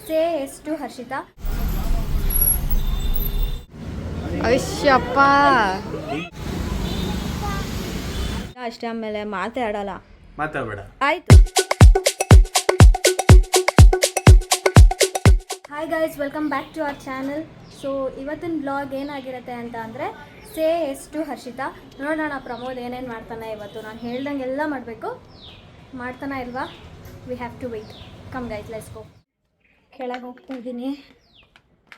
Say yes to Harshita. ಅಯ್ಯಪ್ಪ ಅಷ್ಟೇ, ಆಮೇಲೆ ಮಾತಾಡಲ್ಲ. ಮಾತಾಡಬೇಡ. ಆಯ್ತು. Hi guys, welcome back to our channel. So ಇವತ್ತಿನ ಬ್ಲಾಗ್ ಏನಾಗಿರುತ್ತೆ ಅಂತ ಅಂದರೆ ಸೇ ಎಸ್ ಟು ಹರ್ಷಿತಾ. ನೋಡೋಣ ಪ್ರಮೋದ್ ಏನೇನು ಮಾಡ್ತಾನೆ ಇವತ್ತು. ನಾನು ಹೇಳ್ದಂಗೆ ಎಲ್ಲ ಮಾಡಬೇಕು. ಮಾಡ್ತಾನೆ ಇಲ್ವಾ? We have to wait. Come guys, let's go. ಕೆಳಗೆ ಹೋಗ್ತಾ ಇದ್ದೀನಿ,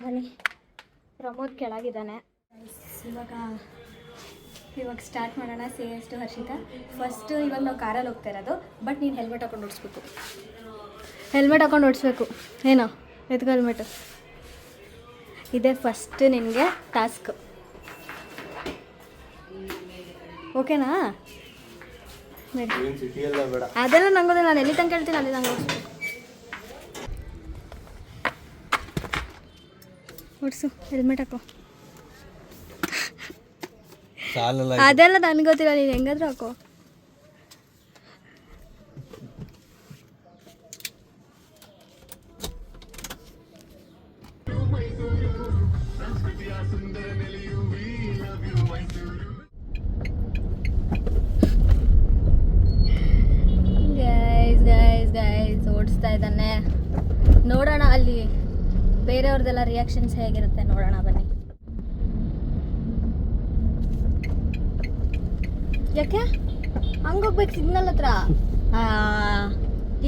ಬನ್ನಿ. ಪ್ರಮೋದ್ ಕೆಳಗಿದ್ದಾನೆ. ಇವಾಗ ಸ್ಟಾರ್ಟ್ ಮಾಡೋಣ say yes to Harshita. First ಇವಾಗ ನಾವು ಕಾರಲ್ಲಿ ಹೋಗ್ತಾ ಇರೋದು, ಬಟ್ ನೀನು ಹೆಲ್ಮೆಟ್ ಹಾಕೊಂಡು ಓಡಿಸ್ಬೇಕು. ಹೆಲ್ಮೆಟ್ ಹಾಕೊಂಡು ಓಡಿಸ್ಬೇಕು. ಏನೋ ಎತ್ಕೊ ಹೆಲ್ಮೆಟು. ಇದೇ ಫಸ್ಟ್ ನಿನಗೆ ಟಾಸ್ಕ್, ಓಕೆನಾ? ಅದೆಲ್ಲ ನಂಗೋದೆ, ನಾನು ಎಲ್ಲಿ ತನಕ ಹೇಳ್ತೀನಿ ಅಲ್ಲಿ ನಂಗೆ ಓಡಿಸ್ಬೇಕು. ಓಡಿಸು, ಹೆಲ್ಮೆಟ್ ಹಾಕೋ. ಅದೆಲ್ಲ ನನಗೆ ಗೊತ್ತಿಲ್ಲ, ನೀನು ಹೆಂಗಾದ್ರೂ ಹಾಕೋ. ಗೈಸ್ ಓಡಿಸ್ತಾ ಇದ್ದಾನೆ. ನೋಡೋಣ ಅಲ್ಲಿ ಬೇರೆಯವ್ರದ್ದೆಲ್ಲ ರಿಯಾಕ್ಷನ್ಸ್ ಹೇಗಿರುತ್ತೆ ನೋಡೋಣ, ಬನ್ನಿ. ಯಾಕೆ ಹಂಗೆ ಹೋಗ್ಬೇಕು ಸಿಗ್ನಲ್ ಹತ್ರ?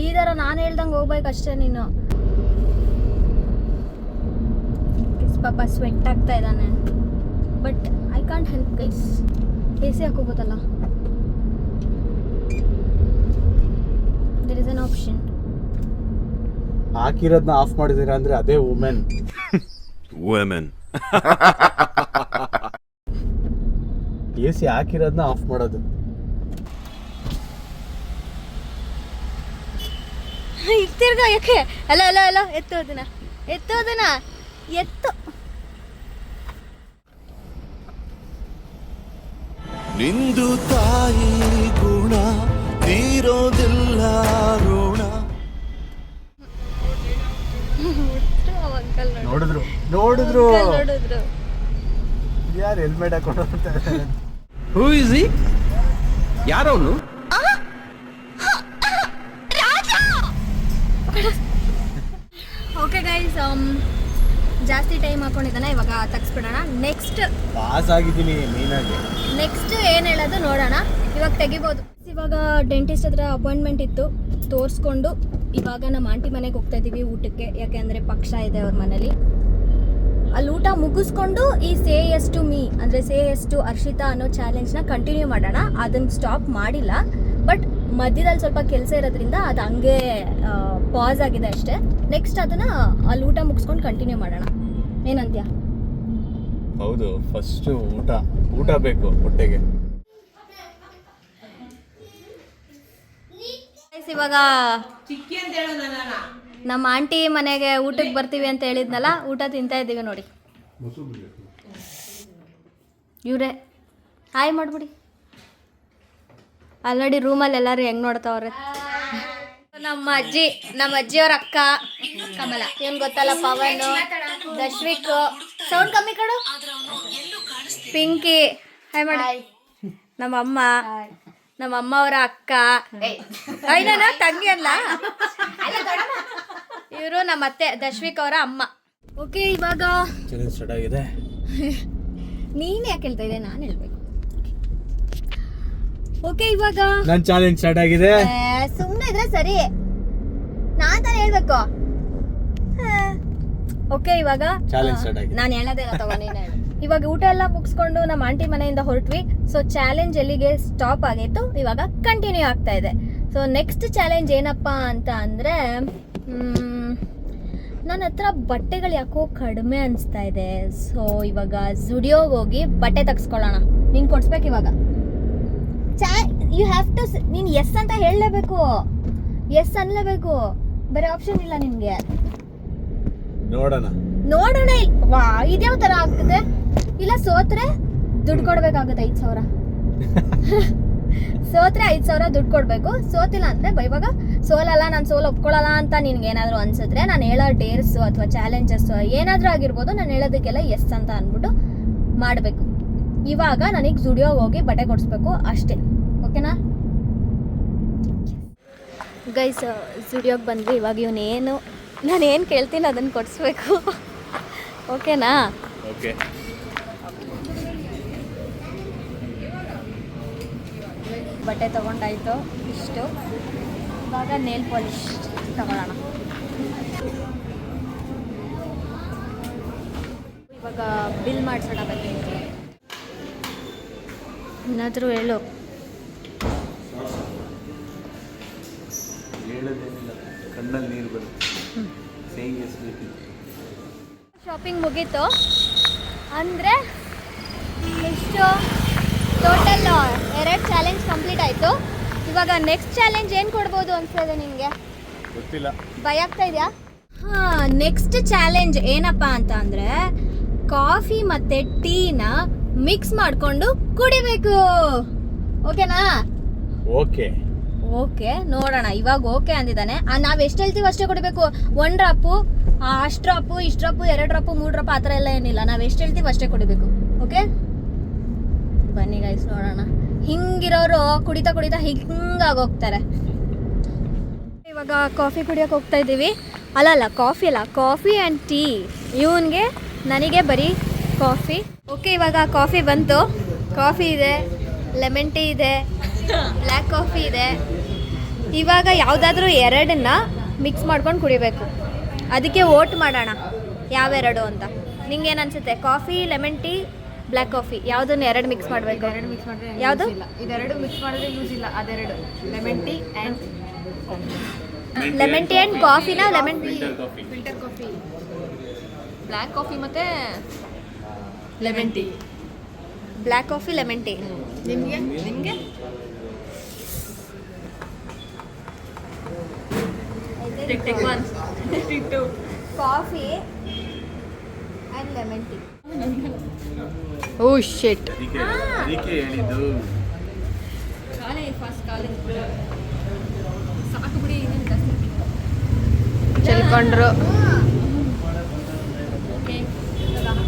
ಈ ಥರ ನಾನು ಹೇಳ್ದಂಗೆ ಹೋಗ್ಬೇಕು ಅಷ್ಟೇ ನೀನು. ಪಾಪ ಸ್ವೆಟ್ ಆಗ್ತಾ ಇದ್ದಾನೆ, but I can't help guys. A C ಹಾಕೋಬೋದಲ್ಲ, there is an option. ಹಾಕಿರೋದನ್ನ of ಮಾಡಿದೀರಾ ಅಂದ್ರೆ ಅದೇ ವುಮೆನ್. ಎ ಸಿ ಹಾಕಿರೋದನ್ನ ಆಫ್ ಮಾಡೋದು. ಇರ್ತಿರ್ಗ ಯಾಕೆ? ಅಲ್ಲ ಅಲ್ಲ ಅಲ್ಲ, ಎತ್ತೋದನ್ನ ಎತ್ತು. ನಿಂದು ತಾಯಿ ಗುಣ ತೀರೋದಿಲ್ಲ ಋಣ. ನೋಡಿದ್ರು ಯಾರು ಹೆಲ್ಮೆಟ್ ಹಾಕೊಂಡು ಹೋಗ್ತಾರೆ? Who is he? ಯಾರವನು? ಓಕೆ ಗೈಸ್, ಜಾಸ್ತಿ ಟೈಮ್ ಹಾಕೊಂಡಿದ್ದಾನೆ. ಇವಾಗ ತೆಗಿಸ್ಬಿಡೋಣ. ನೆಕ್ಸ್ಟ್ ಪಾಸ್ ಆಗಿದ್ದೀನಿ ಮೀನಾಗಿ. ನೆಕ್ಸ್ಟ್ ಏನು ಹೇಳೋದು ನೋಡೋಣ. ಇವಾಗ ತೆಗಿಬೋದು. ಇವಾಗ ಡೆಂಟಿಸ್ಟ್ ಹತ್ರ ಅಪಾಯಿಂಟ್ಮೆಂಟ್ ಇತ್ತು, ತೋರಿಸ್ಕೊಂಡು ಇವಾಗ ನಮ್ಮ ಆಂಟಿ ಮನೆಗೆ ಹೋಗ್ತಾ ಇದ್ದೀವಿ ಊಟಕ್ಕೆ. ಯಾಕೆಂದರೆ ಪಕ್ಷ ಇದೆ ಅವ್ರ ಮನೇಲಿ. ಅಲ್ಲಿ ಊಟ ಮುಗಿಸ್ಕೊಂಡು ಈ ಸೇ ಎಸ್ ಟು ಮೀ ಅಂದರೆ ಸೇ ಎಸ್ ಟು ಹರ್ಷಿತಾ ಅನ್ನೋ ಚಾಲೆಂಜ್ನ ಕಂಟಿನ್ಯೂ ಮಾಡೋಣ. ಅದನ್ನು ಸ್ಟಾಪ್ ಮಾಡಿಲ್ಲ, ಬಟ್ ಮಧ್ಯದಲ್ಲಿ ಸ್ವಲ್ಪ ಕೆಲಸ ಇರೋದ್ರಿಂದ ಅದು ಹಂಗೆ ಪಾಸ್ ಆಗಿದೆ ಅಷ್ಟೇ. ನೆಕ್ಸ್ಟ್ ಅದನ್ನು ಅಲ್ಲಿ ಊಟ ಮುಗಿಸ್ಕೊಂಡು ಕಂಟಿನ್ಯೂ ಮಾಡೋಣ. ಏನಂತ್ಯ? ಹೌದು, ಫಸ್ಟ್ ಊಟ ಬೇಕು ಹೊಟ್ಟೆಗೆ. ಇವಾಗ ನಮ್ಮ ಆಂಟಿ ಮನೆಗೆ ಊಟಕ್ಕೆ ಬರ್ತೀವಿ ಅಂತ ಹೇಳಿದ್ನಲ್ಲ, ಊಟ ತಿಂತಾ ಇದ್ದೀವಿ ನೋಡಿ. ಇವರೇ ಹಾಯ್ ಮಾಡ್ಬಿಡಿ. ಅಲ್ಲಿ ನೋಡಿ ರೂಮಲ್ಲಿ ಎಲ್ಲರೂ ಹೆಂಗೆ ನೋಡ್ತಾವ್ರೆ. ನಮ್ಮ ಅಜ್ಜಿಯವ್ರ ಅಕ್ಕ ಕಮಲ, ಏನು ಗೊತ್ತಲ್ಲ, ಪವನ್, ದಶ್ವಿಕ್, ಸೌಂಡ್ ಕಮ್ಮಿ ಕಡು, ಪಿಂಕಿ ಹಾಯ್ ಮಾಡಿ. ನಮ್ಮ ಅಮ್ಮ ಅವರ ಅಕ್ಕ, ಐನ ತಂಗಿ ಅಲ್ಲ, ಇವರು ನಮ್ಮ ಅತ್ತೆ ದಶ್ವಿಕ್ ಅವರ ಅಮ್ಮ. ಓಕೆ, ಇವಾಗ ಸ್ಟಾರ್ಟ್ ಆಗಿದೆ. ನೀನು ಯಾಕೆ ಹೇಳ್ತಾ ಇದ್ದೆ? ನಾನು ಹೇಳ್ಬೇಕು. ಓಕೆ, ಇವಾಗ ನನ್ನ ಚಾಲೆಂಜ್ ಸ್ಟಾರ್ಟ್ ಆಗಿದೆ. ಸುಮ್ಮನೆ ಇದ್ರೆ ಸರಿ, ನಾನು ತಾನೇ ಹೇಳ್ಬೇಕು. ಓಕೆ, ಇವಾಗ ಚಾಲೆಂಜ್ ಸ್ಟಾರ್ಟ್ ಆಗಿದೆ. ನಾನು ಹೇಳೋದೇ ಅಥವಾ ನೀನು ಹೇಳು. ಇವಾಗ ಊಟ ಎಲ್ಲ ಮುಗಿಸ್ಕೊಂಡು ನಮ್ಮ ಆಂಟಿ ಮನೆಯಿಂದ ಹೊರಟ್ವಿ. ಸೊ ಚಾಲೆಂಜ್ ಎಲ್ಲಿಗೆ ಸ್ಟಾಪ್ ಆಗಿತ್ತು, ಇವಾಗ ಕಂಟಿನ್ಯೂ ಆಗ್ತಾ ಇದೆ. ಸೊ ನೆಕ್ಸ್ಟ್ ಚಾಲೆಂಜ್ ಏನಪ್ಪ ಅಂತ ಅಂದರೆ, ನನ್ನ ಹತ್ರ ಬಟ್ಟೆಗಳು ಯಾಕೋ ಕಡಿಮೆ ಅನಿಸ್ತಾ ಇದೆ. ಸೊ ಇವಾಗ ಜುಡಿಯೋಗೆ ಹೋಗಿ ಬಟ್ಟೆ ತೆಗೆಸ್ಕೊಳ್ಳೋಣ. ನೀನು ಕೊಡಿಸ್ಬೇಕು ಇವಾಗ. ಯು ಹ್ಯಾವ್ ಟು, ನೀನು ಎಸ್ ಅಂತ ಹೇಳಲೇಬೇಕು, ಎಸ್ ಅನ್ನಲೇಬೇಕು, ಬೇರೆ ಆಪ್ಷನ್ ಇಲ್ಲ ನಿನಗೆ. ನೋಡೋಣ. ವಾ, ಇದ್ಯಾವ ಥರ ಆಗ್ತದೆ? ಇಲ್ಲ ಸೋತ್ರೆ ದುಡ್ಡು ಕೊಡ್ಬೇಕಾಗುತ್ತೆ 5,000. ಸೋತ್ರೆ 5,000 ದುಡ್ಡು ಕೊಡಬೇಕು. ಸೋತಿಲ್ಲ ಅಂದರೆ ಇವಾಗ ಸೋಲಲ್ಲ, ನಾನು ಸೋಲು ಒಪ್ಕೊಳ್ಳಲ್ಲ ಅಂತ ನಿನ್ಗೆ ಏನಾದರೂ ಅನ್ಸಿದ್ರೆ ನಾನು ಹೇಳೋ ಡೇರ್ಸು ಅಥವಾ ಚಾಲೆಂಜಸ್ಸು ಏನಾದರೂ ಆಗಿರ್ಬೋದು, ನಾನು ಹೇಳೋದಕ್ಕೆಲ್ಲ ಎಸ್ ಅಂತ ಅಂದ್ಬಿಟ್ಟು ಮಾಡಬೇಕು. ಇವಾಗ ನನಗೆ ಜುಡಿಯೋಗೆ ಹೋಗಿ ಬಟ್ಟೆ ಕೊಡಿಸ್ಬೇಕು ಅಷ್ಟೇ, ಓಕೆನಾ ಗೈಸ್? ಜುಡಿಯೋಗೆ ಬಂದ್ವಿ. ಇವಾಗ ಇವನೇನು ನಾನೇನು ಕೇಳ್ತೀನಿ ಅದನ್ನು ಕೊಡಿಸ್ಬೇಕು, ಓಕೆನಾ? ಓಕೆ. ಬಟ್ಟೆ ತೊಗೊಂಡಾಯ್ತು ಇಷ್ಟು. ಇವಾಗ ನೇಲ್ ಪಾಲಿಶ್ ತಗೊಳ್ಳೋಣ. ಇವಾಗ ಬಿಲ್ ಮಾಡಿಸೋಣ ಬನ್ನಿ. ಏನಾದರೂ ಹೇಳು. ಹೇಳೋದೇನಿಲ್ಲ, ಕಣ್ಣಲ್ಲಿ ನೀರು ಬರುತ್ತೆ. ಸೇಯಿಂಗ್ ಎಸ್ ಬೇಕಿತ್ತು. ಶಾಪಿಂಗ್ ಮುಗೀತು ಅಂದರೆ ಎಷ್ಟು ಟೋಟಲ್ 2 ಚಾಲೆಂಜ್ ಕಂಪ್ಲೀಟ್ ಆಯಿತು. ಇವಾಗ ನೆಕ್ಸ್ಟ್ ಚಾಲೆಂಜ್ ಏನು ಕೊಡ್ಬೋದು ಅನ್ಸ್ತಿದೆ ನಿಮಗೆ? ಗೊತ್ತಿಲ್ಲ. ಭಯ ಆಗ್ತಾ ಇದೆಯಾ? ಹಾಂ, ನೆಕ್ಸ್ಟ್ ಚಾಲೆಂಜ್ ಏನಪ್ಪ ಅಂತ ಅಂದರೆ ಕಾಫಿ ಮತ್ತು ಟೀನ ಮಿಕ್ಸ್ ಮಾಡಿಕೊಂಡು ಕುಡಿಬೇಕು, ಓಕೆನಾ? ಓಕೆ ಓಕೆ, ನೋಡೋಣ. ಇವಾಗ ಓಕೆ ಅಂದಿದ್ದಾನೆ. ನಾವು ಎಷ್ಟು ಹೇಳ್ತೀವಿ ಅಷ್ಟೇ ಕುಡಿಬೇಕು. 1 ಡ್ರಾಪು, ಅಷ್ಟು ಡ್ರಾಪು, ಇಷ್ಟು ಡ್ರಾಪು, 2 ಡ್ರಾಪು, 3 ಡ್ರಾಪು ಆ ಥರ ಎಲ್ಲ ಏನಿಲ್ಲ. ನಾವು ಎಷ್ಟು ಹೇಳ್ತೀವಿ ಅಷ್ಟೇ ಕುಡಿಬೇಕು, ಓಕೆ? ಬನ್ನಿ ಗೈಸ್ ನೋಡೋಣ. ಹಿಂಗಿರೋರು ಕುಡಿತಾ ಕುಡಿತಾ ಹಿಂಗಾಗೋಗ್ತಾರೆ. ಇವಾಗ ಕಾಫಿ ಕುಡಿಯೋಕೆ ಹೋಗ್ತಾ ಇದ್ದೀವಿ. ಅಲ್ಲ ಕಾಫಿ ಅಲ್ಲ, ಕಾಫಿ ಆ್ಯಂಡ್ ಟೀ. ಇವನಿಗೆ ನನಗೆ ಬರೀ ಕಾಫಿ. ಓಕೆ, ಇವಾಗ ಕಾಫಿ ಬಂತು. ಕಾಫಿ ಇದೆ, ಲೆಮನ್ ಟೀ ಇದೆ, ಬ್ಲ್ಯಾಕ್ ಕಾಫಿ ಇದೆ. ಇವಾಗ ಯಾವುದಾದ್ರೂ 2ನ್ನ ಮಿಕ್ಸ್ ಮಾಡ್ಕೊಂಡು ಕುಡಿಬೇಕು. ಅದಕ್ಕೆ ವೋಟ್ ಮಾಡೋಣ ಯಾವೆರಡು ಅಂತ. ನಿಂಗೇನು ಅನಿಸುತ್ತೆ? Coffee, lemon tea, black coffee ಯಾವುದನ್ನು 2 ಮಿಕ್ಸ್ ಮಾಡಬೇಕು? 2 ಮಿಕ್ಸ್ ಮಾಡಿದ್ರೆ ಯಾವುದು? ಇದೆರಡು ಮಿಕ್ಸ್ ಮಾಡಿದ್ರೆ ಯೂಸ್ ಇಲ್ಲ. ಅದೆರಡು ಲೆಮನ್ ಟೀ ಆ್ಯಂಡ್ ಕಾಫಿನ lemon tea, filter coffee, black coffee ಮತ್ತು lemon tea. Black coffee, lemon tea. ನಿಮಗೆ ನಿಮಗೆ tick 1 tick 2 coffee and lemon tea. Oh shit. ಅದಕ್ಕೆ ಹೇಳಿದ್ದು. ಸಾಕು ಬಿಡಿ, ಚೆಲ್ಕೊಂಡ್ರು.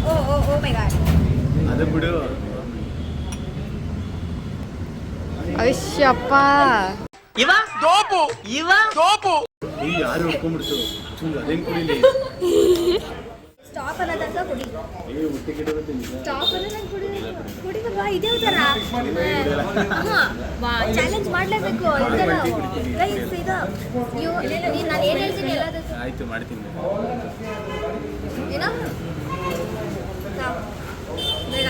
ಓ ಮೈ ಗಾಡ್. ಅದು ಬಿಡು. ಅಯ್ಯಪ್ಪ, ಈ ಯಾರು ಹೊಡ್ಕೊಂಡ್ಬಿಡ್ತು ಚುಂಗ ಅದೇನು ಕುಡಿಲಿ. ಸ್ಟಾಪ್ ಅನ್ನೋದಂತ ಕುಡಿ. ಹುಟ್ಟಿ ಕೆಟ್ಟರುತ್ತೆ ನಿಜ. ಸ್ಟಾಪ್ ಅನ್ನೋದಂತ ಕುಡಿಬೇಕಲ್ವಾ? ಇದೇ ಥರ ಚಾಲೆಂಜ್ ಮಾಡಲೇಬೇಕು. ನಾನು ಏನು ಹೇಳ್ತೀನಿ ಎಲ್ಲದಕ್ಕೂ ಆಯ್ತು, ಮಾಡ್ತೀನಿ. ಏನೋ ಬೇಡ,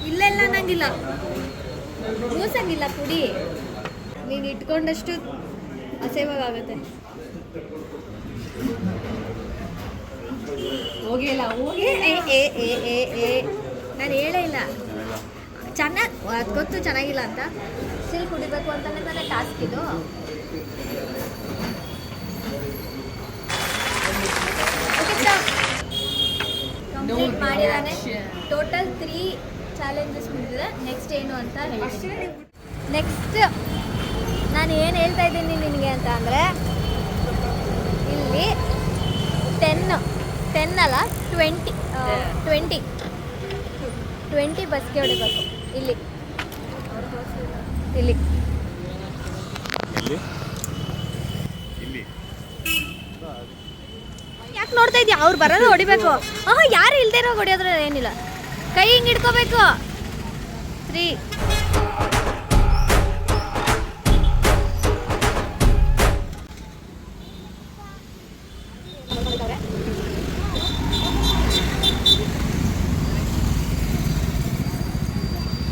ಇಲ್ಲೆಲ್ಲ ನಂಗಿಲ್ಲ, ಮೂಸಂಗಿಲ್ಲ. ಕುಡಿ, ನೀನು ಇಟ್ಕೊಂಡಷ್ಟು ಅಸಹ್ಯವಾಗುತ್ತೆ. ಹೋಗಿಲ್ಲ ಹೋಗಿ. ನಾನು ಹೇಳೇ ಇಲ್ಲ ಚೆನ್ನಾಗಿ, ಅದು ಗೊತ್ತು ಚೆನ್ನಾಗಿಲ್ಲ ಅಂತ. ಸ್ಟಿಲ್ ಕುಡಿಬೇಕು ಅಂತಲೇ ತಾನೇ ಟಾಸ್ಕ್ ಇದು. ಕಂಪ್ಲೀಟ್ ಮಾಡಿದ್ದಾನೆ. ಟೋಟಲ್ 3 ಚಾಲೆಂಜಸ್ ಮುಗಿದಿದೆ. ನೆಕ್ಸ್ಟ್ ಏನು ಅಂತ ಹೇಳ್ತೀನಿ. ನೆಕ್ಸ್ಟ್ ನಾನು ಏನು ಹೇಳ್ತಾ ಇದ್ದೀನಿ ನಿನಗೆ ಅಂತ ಅಂದರೆ, ಇಲ್ಲಿ 10 ಅಲ್ಲ 20 ಬಸ್ಗೆ ಹೊಡಿಬೇಕು. ಇಲ್ಲಿ ಇಲ್ಲಿ ಯಾಕೆ ನೋಡ್ತಾ ಇದ್ದೀಯ? ಅವ್ರು ಬರೋದು ಹೊಡಿಬೇಕು. ಯಾರು ಇಲ್ದೇ ಇರೋ ಹೊಡಿಯೋದ್ರೆ ಏನಿಲ್ಲ, ಕೈ ಹಿಂಗೆ ಹಿಡ್ಕೋಬೇಕು. 3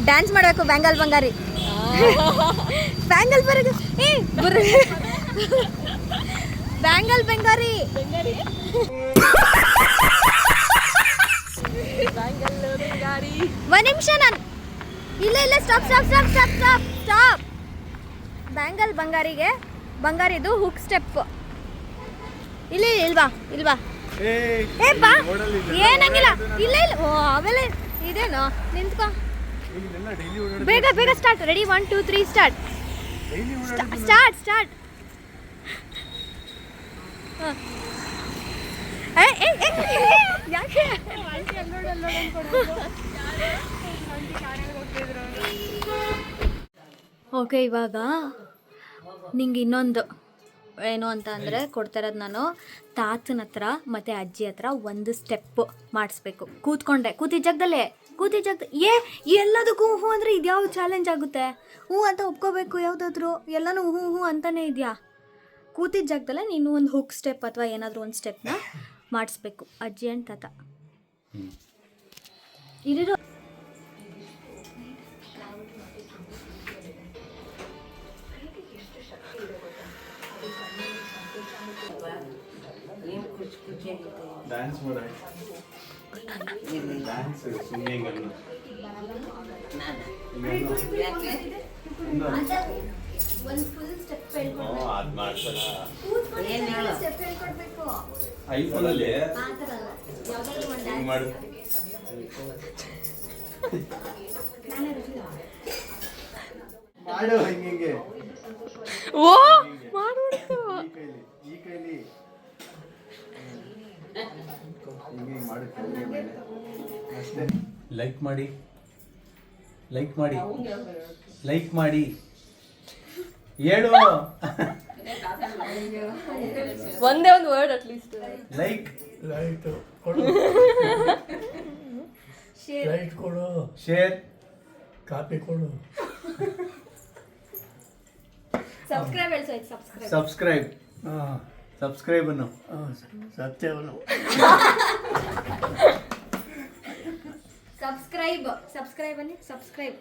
ಡ್ಯಾನ್ಸ್ ಮಾಡಬೇಕು. ಬ್ಯಾಂಗಲ್ ಬಂಗಾರಿ, ಬ್ಯಾಂಗಲ್ ಬರೋದು. ಬ್ಯಾಂಗಲ್ ಬಂಗಾರಿ. ಒಂದು ನಿಮಿಷ, ನಾನು ಇಲ್ಲ ಸ್ಟಾಪ್. ಬ್ಯಾಂಗಲ್ ಬಂಗಾರಿಗೆ ಬಂಗಾರಿದು ಹುಕ್ ಸ್ಟೆಪ್. ಇಲ್ವಾ ಏ ಬಾ, ಏನಂಗಿಲ್ಲ. ಇಲ್ಲ ಓ ಆಮೇಲೆ ಇದೇನೋ ನಿಂತ್ಕೋ. ಬೇಗ ಬೇಗ start. Ready 1 2 3 start. Start start. ಯಾಕೆ ಓಕೆ, ಇವಾಗ ನಿಂಗೆ ಇನ್ನೊಂದು ಏನು ಅಂತ ಅಂದರೆ ಕೊಡ್ತಾ ಇರೋದು ನಾನು ತಾತನ ಹತ್ರ ಮತ್ತು ಅಜ್ಜಿ ಹತ್ರ ಒಂದು ಸ್ಟೆಪ್ಪು ಮಾಡಿಸ್ಬೇಕು. ಕೂತಿದ್ದ ಜಾಗದಲ್ಲೇ ಎಲ್ಲದಕ್ಕೂ ಹ್ಞೂ ಅಂದರೆ ಇದ್ಯಾವ ಚಾಲೆಂಜ್ ಆಗುತ್ತೆ? ಹ್ಞೂ ಅಂತ ಒಪ್ಕೋಬೇಕು ಯಾವುದಾದ್ರೂ, ಎಲ್ಲನೂ ಹ್ಞೂ ಹ್ಞೂ ಅಂತಲೇ ಇದೆಯಾ? ಕೂತಿದ್ದ ಜಾಗದಲ್ಲೇ ನೀನು ಒಂದು ಹುಕ್ ಸ್ಟೆಪ್ ಅಥವಾ ಏನಾದರೂ ಒಂದು ಸ್ಟೆಪ್ನ ಮಾಡಿಸ್ಬೇಕು ಅಜ್ಜಿ ಆ್ಯಂಡ್ ತಾತ. ಇರೋ ಡ್ಯಾನ್ಸ್ ಮಾಡ ಡ್ಯಾನ್ಸ್ ಸ್ವಿಮ್ಮಿಂಗ್ ಅನ್ನು ಒಂದು ಫುಲ್ ಸ್ಟೆಪ್ ಹೇಳ್ಕೊಡ್ಬೇಕು. ಅದು ಮಾಡ್ತಾರ ಸ್ಟೆಪ್ ಹೇಳ್ಕೊಡ್ಬೇಕು. ಐಫೋನಲ್ಲಿ ಆ ಥರ ಅಲ್ಲ, ಯಾವುದಾದ್ರೂ ಒಂದು ಡ್ಯಾನ್ಸ್ ಮಾಡು. ಮಾಡು ಹಿಂಗೆ ಓ ಮಾಡ್ಬಿಡ್ತು. ಈ ಕೈಲಿ ಹಿಂಗೆ ಮಾಡುತ್ತೆ ಅಷ್ಟೇ. ಲೈಕ್ ಮಾಡಿ ಹೇಳು. ಒಂದೇ ಒಂದು ವರ್ಡ್ ಅಟ್ಲೀಸ್ಟ್. ಲೈಕ್ ಕೊಡು, ಶೇರ್ ಲೈಟ್ ಕೊಡು, ಶೇರ್ ಕಾಪಿ ಕೊಡು, ಸಬ್ಸ್ಕ್ರೈಬ್ ಹೇಳ್ಸೋ. ಸಬ್ಸ್ಕ್ರೈಬ್ ಸಬ್ಸ್ಕ್ರೈಬ್ ಅನ್ನು ಸತ್ಯವನ್ನು ಸಬ್ಸ್ಕ್ರೈಬ್ ಅನ್ನಿ. ಸಬ್ಸ್ಕ್ರೈಬ್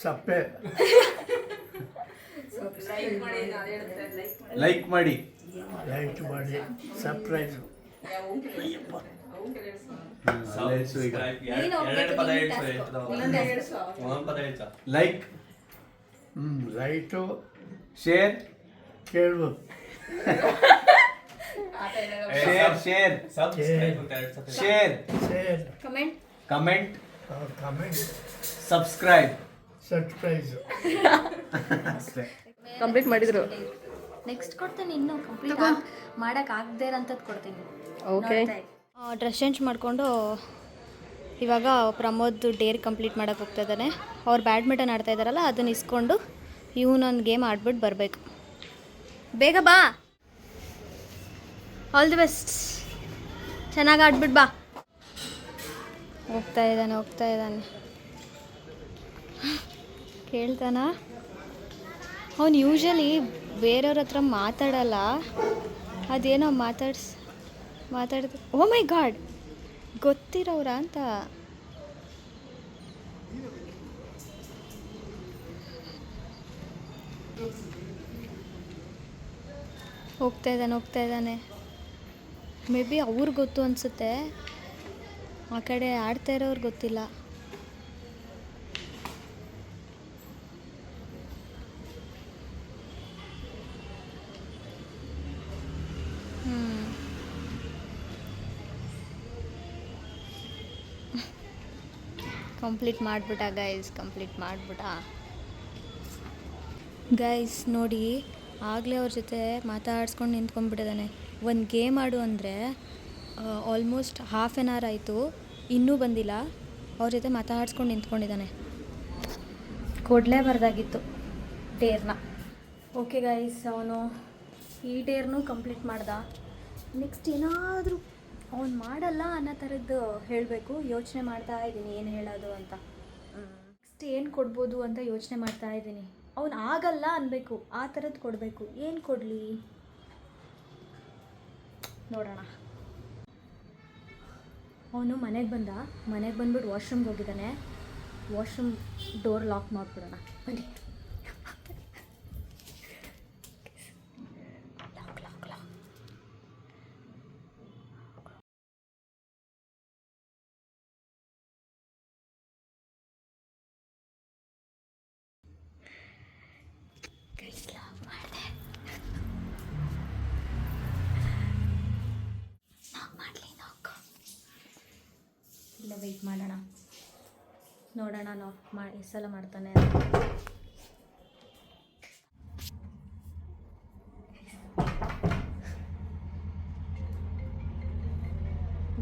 ಸಪ್ಪೆ ಲೈಕ್ ಮಾಡಿ ಲೈಟ್ ಮಾಡಿ ಸರ್ಪ್ರೈಸ್. ಲೈಕ್ ಲೈಟು ಶೇರ್ ಕೇಳು, share share share share comment comment comment subscribe surprise. ಅಷ್ಟೇ. ಕಂಪ್ಲೀಟ್ ಮಾಡಿದ್ರು. ನೆಕ್ಸ್ಟ್ ಕೊಡ್ತೀನಿ, ಇನ್ನೂ ಕಂಪ್ಲೀಟ್ ಮಾಡೋಕ್ಕಾಗದೇ ಇರೋಂಥದ್ದು ಕೊಡ್ತೀನಿ. ಓಕೆ. ಡ್ರೆಸ್ ಚೇಂಜ್ ಮಾಡಿಕೊಂಡು ಇವಾಗ ಪ್ರಮೋದ್ ಡೇರ್ ಕಂಪ್ಲೀಟ್ ಮಾಡೋಕ್ಕೆ ಹೋಗ್ತಾ ಇದ್ದಾನೆ. ಅವ್ರು ಬ್ಯಾಡ್ಮಿಂಟನ್ ಆಡ್ತಾ ಇದ್ದಾರಲ್ಲ, ಅದನ್ನ ಇಸ್ಕೊಂಡು ಇವನೊಂದು ಗೇಮ್ ಆಡ್ಬಿಟ್ಟು ಬರಬೇಕು. ಬೇಗ ಬಾ. All the best. ಚೆನ್ನಾಗಿ ಆಡ್ಬಿಟ್ಟು ಬಾ. ಹೋಗ್ತಾ ಇದ್ದಾನೆ. ಕೇಳ್ತಾನ? ಅವನು ಯೂಶಲಿ ಬೇರೆಯವ್ರ ಹತ್ರ ಮಾತಾಡಲ್ಲ, ಅದೇನೋ ಮಾತಾಡ್ತ. ಓ ಮೈ ಗಾಡ್, ಗೊತ್ತಿರೋರ ಅಂತ. ಹೋಗ್ತಾ ಇದ್ದಾನೆ. ಮೇ ಬಿ ಅವ್ರಿಗೆ ಗೊತ್ತು ಅನಿಸುತ್ತೆ, ಆ ಕಡೆ ಆಡ್ತಾ ಇರೋರು ಗೊತ್ತಿಲ್ಲ. ಕಂಪ್ಲೀಟ್ ಮಾಡಿಬಿಟ್ಟ ಗೈಸ್. ನೋಡಿ, ಆಗಲೇ ಅವ್ರ ಜೊತೆ ಮಾತಾಡ್ಸ್ಕೊಂಡು ನಿಂತ್ಕೊಂಡ್ಬಿಟ್ಟಿದ್ದಾನೆ. ಒಂದು ಗೇಮ್ ಆಡು ಅಂದರೆ ಆಲ್ಮೋಸ್ಟ್ ಹಾಫ್ ಆನ್ ಅವರ್ ಆಯಿತು, ಇನ್ನೂ ಬಂದಿಲ್ಲ. ಅವ್ರ ಜೊತೆ ಮಾತಾಡ್ಸ್ಕೊಂಡು ನಿಂತ್ಕೊಂಡಿದ್ದಾನೆ. ಕೊಡಲೇಬಾರ್ದಾಗಿತ್ತು ಡೇರ್ನ. ಓಕೆ ಗೈಸ್, ಅವನು ಈ ಡೇರ್ನೂ ಕಂಪ್ಲೀಟ್ ಮಾಡ್ದ. ನೆಕ್ಸ್ಟ್ ಏನಾದರೂ ಅವ್ನು ಮಾಡಲ್ಲ ಅನ್ನೋ ಥರದ್ದು ಹೇಳಬೇಕು. ಯೋಚನೆ ಮಾಡ್ತಾ ಇದ್ದೀನಿ ಏನು ಹೇಳೋದು ಅಂತ. ನೆಕ್ಸ್ಟ್ ಏನು ಕೊಡ್ಬೋದು ಅಂತ ಯೋಚನೆ ಮಾಡ್ತಾ ಇದ್ದೀನಿ. ಅವನು ಆಗಲ್ಲ ಅನ್ಬೇಕು, ಆ ಥರದ್ದು ಕೊಡಬೇಕು. ಏನು ಕೊಡಲಿ ನೋಡೋಣ. ಅವನು ಮನೆಗೆ ಬಂದ್ಬಿಟ್ಟು ವಾಶ್ರೂಮ್ಗೆ ಹೋಗಿದ್ದಾನೆ. ವಾಶ್ರೂಮ್ ಡೋರ್ ಲಾಕ್ ಮಾಡಿಬಿಡೋಣ ಬನ್ನಿ. ವೆಯ್ಟ್ ಮಾಡೋಣ. ನೋಡೋಣ ನಾವು ಈ ಸಲ ಮಾಡ್ತಾನೆ.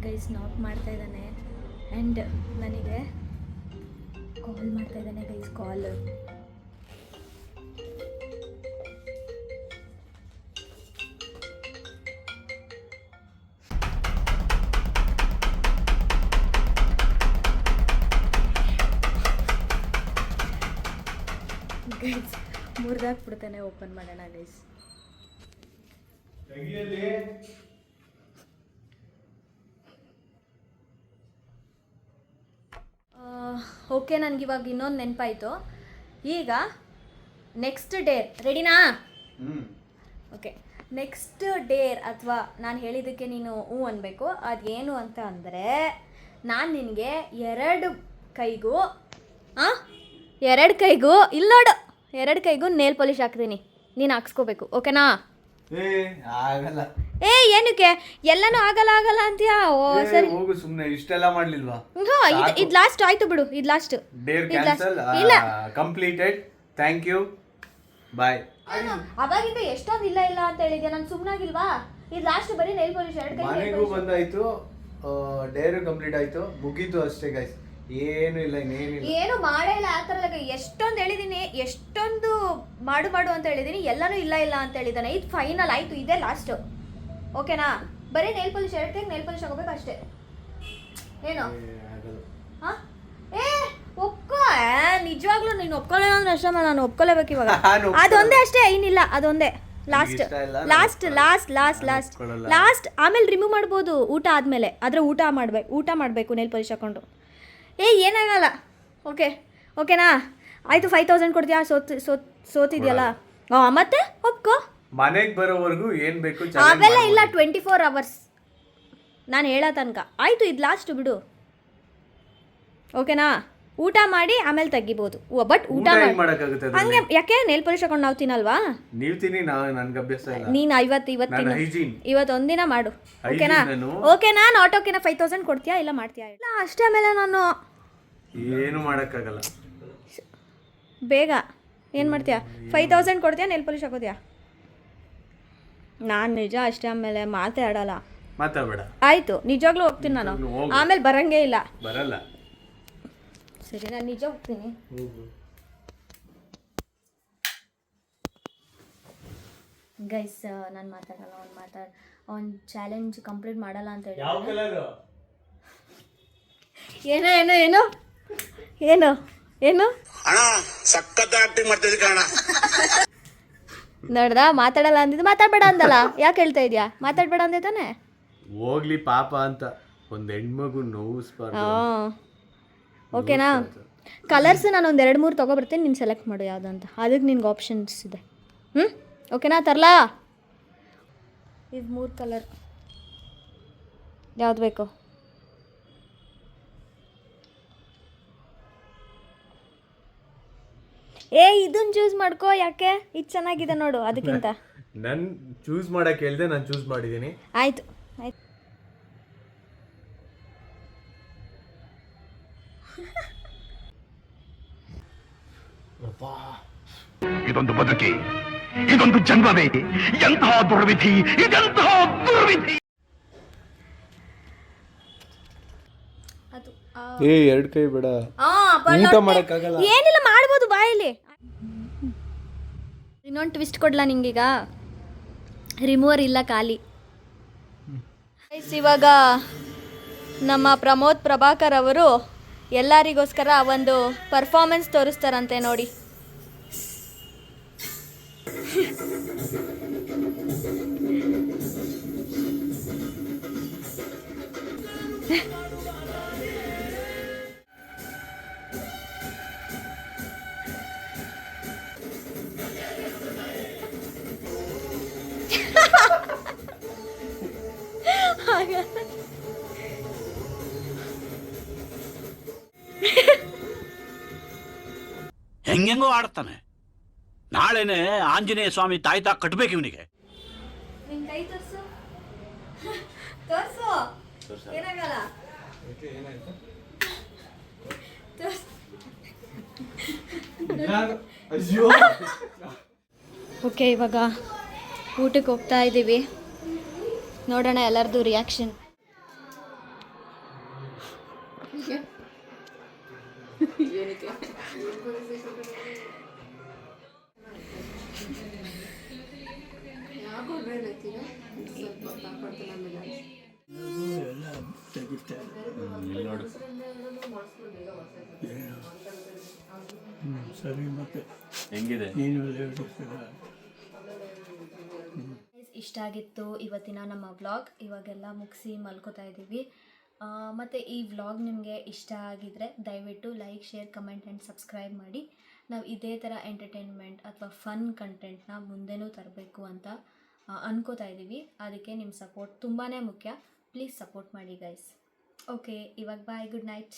ಗೈಸ್ ನಾಕ್ ಮಾಡ್ತಾ ಇದ್ದಾನೆ ಆ್ಯಂಡ್ ನನಗೆ ಕಾಲ್ ಮಾಡ್ತಾ ಇದ್ದಾನೆ ಗೈಸ್. ಕಾಲ್ ಗೈಸ್ ಮುರಿದಾಕ್ಬಿಡ್ತಾನೆ. ಓಪನ್ ಮಾಡೋಣ ಗೈಸ್. ಓಕೆ, ನನಗಿವಾಗ ಇನ್ನೊಂದು ನೆನಪಾಯಿತು. ಈಗ ನೆಕ್ಸ್ಟ್ ಡೇರ್ ರೆಡಿನಾ? ಓಕೆ, ನೆಕ್ಸ್ಟ್ ಡೇರ್ ಅಥವಾ ನಾನು ಹೇಳಿದ್ದಕ್ಕೆ ನೀನು ಹ್ಞೂ ಅನ್ಬೇಕು. ಅದೇನು ಅಂತ ಅಂದರೆ ನಾನು ನಿನಗೆ ಎರಡು ಕೈಗೂ ಇಲ್ಲಿ ನೋಡು, ಎರಡು ಕೈಗೂ ನೇಲ್ ಪಾಲಿಶ್ ಹಾಕ್ತೀನಿ. ನೀನು ಹಾಕ್ಸ್ಕೋಬೇಕು. ಓಕೆನಾ? ಆಗಲ್ಲ. ಏನಕ್ಕೆ ಎಲ್ಲನೂ ಆಗಲ್ಲ ಅಂತೀಯಾ? ಓ ಸರಿ, ಹೋಗು ಸುಮ್ಮನೆ. ಇಷ್ಟೆಲ್ಲ ಮಾಡ್ಲಿಲ್ವಾ? ಇದು ಲಾಸ್ಟ್ ಆಯ್ತು ಬಿಡು. ಇದು last. Dare cancel. Completed. Thank you. Bye. ಅವಾಗಿಂದ ಎಷ್ಟೊಂದು ಇಲ್ಲ ಅಂತ ಹೇಳಿದ್ಯಾ? ನಾನು ಸುಮ್ಮನಾಗಿಲ್ವಾ? ಇದು ಲಾಸ್ಟ್. ಬರೀ ನೈಲ್ ಪಾಲಿಶ್ ಎರಡು ಕೈ. ಮನೆಗೂ ಬಂದಾಯ್ತು, ಡೇರು ಕಂಪ್ಲೀಟ್ ಆಯ್ತು, ಮುಗೀತು ಅಷ್ಟೇ ಗೈಸ್. ಏನು ಇಲ್ಲ, ಇನ್ನೇನಿಲ್ಲ. ಏನು ಮಾಡೇ ಇಲ್ಲ ಆ ಥರ. ಎಷ್ಟೊಂದು ಹೇಳಿದೀನಿ, ಎಷ್ಟೊಂದು ಮಾಡು ಅಂತ ಹೇಳಿದೀನಿ, ಎಲ್ಲನೂ ಇಲ್ಲ ಅಂತ ಹೇಳಿದಾನೆ. ಇದು ಫೈನಲ್ ಆಯ್ತು, ಇದೇ ಲಾಸ್ಟ್. ಓಕೆನಾ? ಬರೀ ನೈಲ್ ಪಾಲಿಶ್ ಎರಡು ಕೈ ನೈಲ್ ಪಾಲಿಶ್ ಹಾಕೋಬೇಕು ಅಷ್ಟೇ. ಏನು ಒಪ್ಕೋ. ನಿಜವಾಗ್ಲೂ ನೀನು ಒಪ್ಕೊಳ್ಳೋ ಅಂದ್ರೆ ಅಷ್ಟೇ. ನಾನು ಒಪ್ಕೊಳ್ಳೇಬೇಕು ಇವಾಗ. ಅದೊಂದೇ ಅಷ್ಟೇ, ಏನಿಲ್ಲ. ಅದೊಂದೇ ಲಾಸ್ಟ್. ಆಮೇಲೆ ರಿಮೂವ್ ಮಾಡ್ಬೋದು ಊಟ ಆದಮೇಲೆ. ಆದರೆ ಊಟ ಮಾಡಬೇಕು ನೈಲ್ ಪಾಲಿಶ್ ಹಾಕೊಂಡು. ಏನಾಗಲ್ಲ. ಓಕೆನಾ? ಆಯಿತು. 5000 ಕೊಡ್ತೀಯಾ? ಸೋತಿದ್ಯಲ್ಲ. ಮತ್ತೆ ಒಪ್ಕೋ. ಮನೆಗೆ ಬರೋವರೆಗೂ ಏನು ಬೇಕು ಅವೆಲ್ಲ ಇಲ್ಲ. 24 hours ನಾನು ಹೇಳೋ ತನಕ. ಆಯಿತು, ಇದು ಲಾಸ್ಟ್ ಬಿಡು. ಓಕೆನಾ? ಊಟ ಮಾಡಿ ಆಮೇಲೆ ತೆಗಿಬೋದು. ಬಟ್ ಊಟ ಮಾಡೋಕ್ಕಾಗುತ್ತೆ ಹಂಗೆ ಯಾಕೆ? ನೇಲ್ ಪಾಲಿಶ್ ಹಾಕೊಂಡು ನಾವು ತಿನ್ನಲ್ವಾ? ನೀವು ತಿನ್ನಿ, ನನಗೆ ಅಭ್ಯಾಸ ಇಲ್ಲ. ನೀನು ಇವತ್ತೊಂದಿನ ಮಾಡು. ಓಕೆನಾ? ನಾಟ್ ಓಕೆನಾ? 5000 ಕೊಡ್ತೀಯಾ ಇಲ್ಲ ಮಾಡ್ತೀಯಾ? ಇಲ್ಲ ಅಷ್ಟೇ. ಆಮೇಲೆ ನಾನು ಏನು ಮಾಡೋಕ್ಕಾಗಲ್ಲ. ಬೇಗ ಏನು ಮಾಡ್ತೀಯಾ? 5000 ಕೊಡ್ತೀಯಾ? ನೇಲ್ ಪಾಲಿಶ್ ಹಾಕೋದ್ಯಾ? ನಾನು ನಿಜ ಅಷ್ಟೇ. ಆಮೇಲೆ ಮಾತಾಡಲ್ಲ. ಆಯಿತು, ನಿಜವಾಗ್ಲೂ ಹೋಗ್ತೀನಿ ನಾನು. ಆಮೇಲೆ ಬರಂಗೇ ಇಲ್ಲ. ಬರಲ್ಲ. ಸರಿ, ನಾನು ನಿಜ ಹೋಗ್ತೀನಿ. ಗೈಸ್ ನಾನು ಮಾತಾಡಲ್ಲ. ಅವ್ನು ಚಾಲೆಂಜ್ ಕಂಪ್ಲೀಟ್ ಮಾಡಲ್ಲ ಅಂತ ಹೇಳಿ. ಏನು ನೋಡ್ದ? ಮಾತಾಡಲ್ಲ ಅಂದಿದ್ದು ಮಾತಾಡ್ಬೇಡ ಅಂದಲ್ಲ. ಯಾಕೆ ಹೇಳ್ತಾ ಇದೀಯಾ? ಮಾತಾಡ್ಬೇಡ ಅಂದೆ ತಾನೆ? ಹೋಗ್ಲಿ ಪಾಪ ಅಂತ ಒಂದು ಹೆಣ್ಮಗು ನೋವಿಸ್ಬಾರ್ದು. ಓಕೆನಾ? ಕಲರ್ಸ್ ನಾನು ಒಂದು 2-3 ತೊಗೊಬರ್ತೀನಿ. ನೀನು ಸೆಲೆಕ್ಟ್ ಮಾಡು ಯಾವುದು ಅಂತ. ಅದಕ್ಕೆ ನಿನ್ಗೆ ಆಪ್ಷನ್ಸ್ ಇದೆ. ಓಕೆನಾ? ತರಲಾ? ಇದು 3 ಕಲರ್. ಯಾವ್ದು ಬೇಕು? ಇದನ್ನು ಚೂಸ್ ಮಾಡ್ಕೋ. ಯಾಕೆ? ಇದು ಚೆನ್ನಾಗಿದೆ ನೋಡು. ಅದಕ್ಕಿಂತ ನಾನು ಚೂಸ್ ಮಾಡಕ್ಕೆ ಹೇಳ್ದೆ, ನಾನು ಚೂಸ್ ಮಾಡಿದ್ದೀನಿ. ಆಯಿತು. ಇದೊಂದು ಬದುಕಿ, ಇದೊಂದು ಜನ್ಮವೇ, ಎಂತಹ ದುರ್ವಿಧಿ, ಇದೆಂತಹ ದುರ್ವಿಧಿ. ಎರಡು ಕೈ ಬೇಡ. ಊಟ ಮಾಡಕ್ಕಾಗಲ್ಲ. ಏನಿಲ್ಲ, ಮಾಡ್ಬೋದು ಬಾಯಲ್ಲಿ. ಇನ್ನೊಂದು ಟ್ವಿಸ್ಟ್ ಕೊಡ್ಲಾ ನಿಂಗೀಗ? ರಿಮೂವರ್ ಇಲ್ಲ, ಖಾಲಿ. ಇವಾಗ ನಮ್ಮ ಪ್ರಮೋದ್ ಪ್ರಭಾಕರ್ ಅವರು ಎಲ್ಲರಿಗೋಸ್ಕರ ಒಂದು ಪರ್ಫಾರ್ಮೆನ್ಸ್ ತೋರಿಸ್ತಾರಂತೆ ನೋಡಿ. ಹೆಂಗೆಂಗೋ ಆಡ್ತಾನೆ. ನಾಳೆನೆ ಆಂಜನೇಯ ಸ್ವಾಮಿ ತಾಯ್ತಾ ಕಟ್ಬೇಕು ಇವನಿಗೆ. ಓಕೆ, ಇವಾಗ ಊಟಕ್ಕೆ ಹೋಗ್ತಾ ಇದ್ದೀವಿ. ನೋಡೋಣ ಎಲ್ಲರದು ರಿಯಾಕ್ಷನ್. ಎಲ್ಲ ತೆಗಿತಾರೆ. ಏನು? ಸರಿ ಮತ್ತೆ ಹೆಂಗಿದೆ? ನೀನು ಇಷ್ಟ ಆಗಿತ್ತು ಇವತ್ತಿನ ನಮ್ಮ ವ್ಲಾಗ್. ಇವಾಗೆಲ್ಲ ಮುಗಿಸಿ ಮಲ್ಕೋತಾ ಇದ್ದೀವಿ. ಮತ್ತು ಈ ವ್ಲಾಗ್ ನಿಮಗೆ ಇಷ್ಟ ಆಗಿದರೆ ದಯವಿಟ್ಟು like, share, comment and subscribe ಮಾಡಿ. ನಾವು ಇದೇ ಥರ ಎಂಟರ್ಟೈನ್ಮೆಂಟ್ ಅಥವಾ ಫನ್ ಕಂಟೆಂಟ್ನ ಮುಂದೆನೂ ತರಬೇಕು ಅಂತ ಅನ್ಕೋತಾ ಇದ್ದೀವಿ. ಅದಕ್ಕೆ ನಿಮ್ಮ ಸಪೋರ್ಟ್ ತುಂಬಾ ಮುಖ್ಯ. ಪ್ಲೀಸ್ ಸಪೋರ್ಟ್ ಮಾಡಿ ಗೈಸ್. ಓಕೆ, ಇವಾಗ ಬಾಯ್, ಗುಡ್ ನೈಟ್.